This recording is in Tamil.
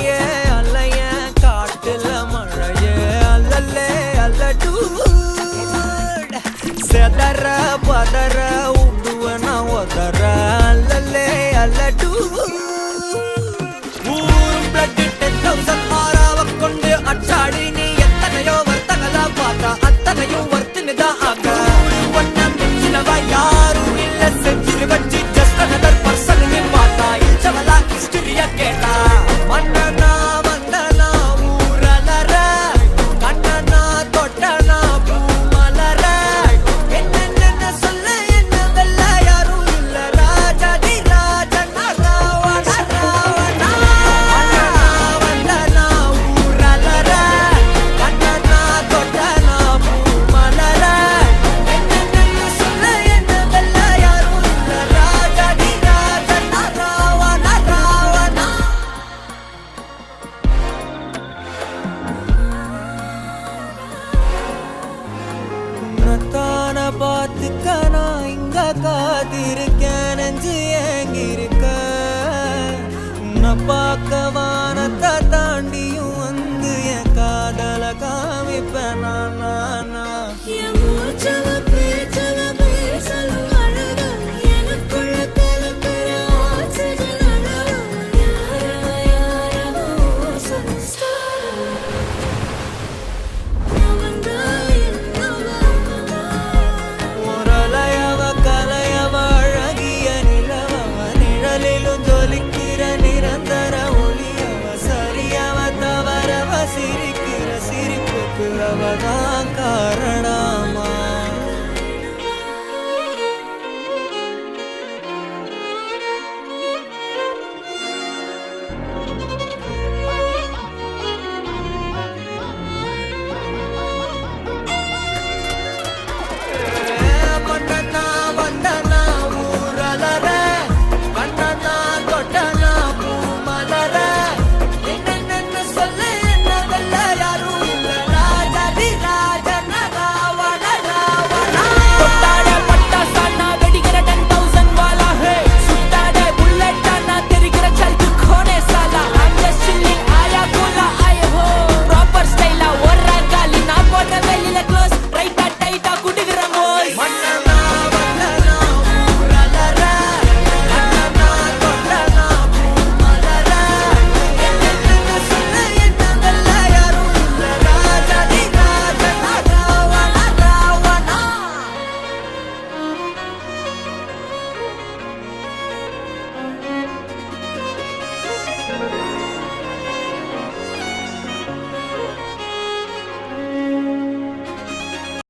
அடியே அல்லைய காட்டுல மழையே அல்லல்லே அல்லடூ செதற பதற உடுவன ஒதற அல்லல்லே அல்லடூ ஊரும் பிளட் 10,000 மாறாவ கொண்டு அச்சாடி நீ எத்தனையோ வர்த்தகலா பார்த்தா அத்தனையும் வர்த்தினுதான் ஆக ஒன்ன மிஞ்சினவா யாரும் இல்ல செஞ்சிரு வச்சு ஜஸ்ட் அனதர் பர்சன் நீ பார்த்தா இச்சவலா ஹிஸ்டரியா கேட்டா மன்னனா வந்தனா ஊரலற கண்ணனா தொட்டனா பூமலற என்ன சொல்ல என்ன வெல்ல யாரும் இல்ல ராஜாதி ராஜனா ராவண ராவணா வந்தனா ஊரலற கண்ணனா தொட்டனா பூமலற என்ன சொல்ல என்ன வெல்ல யாரும் இல்ல ராஜாதி ராஜனா ராவண ராவணா உன்னத்தான பார்த்துக்க நான் இங்க காத்திருக்கேன் நெஞ்சு ஏங்கிருக்க உன்னை பார்க்க வானத்தை தாண்டியும் வந்து என் காதல காமிப்பேன் நான் என் மூச்சவ பேச்சவ பேசலும் அழகு எனக்குள்ள கலக்கிற ஆக்சிஜன் அளவு யாரவ சன்ஸ்டார் அவன்தா என்னவா முரளையவ கலையவ அழகிய நிலவவ நிழலிலும் ஜொலிக்கிற நிரந்தர ஒளியவ சரியவ தவறவ சிரிக்கிற சிரிப்புக்கு அவதான் காரணமா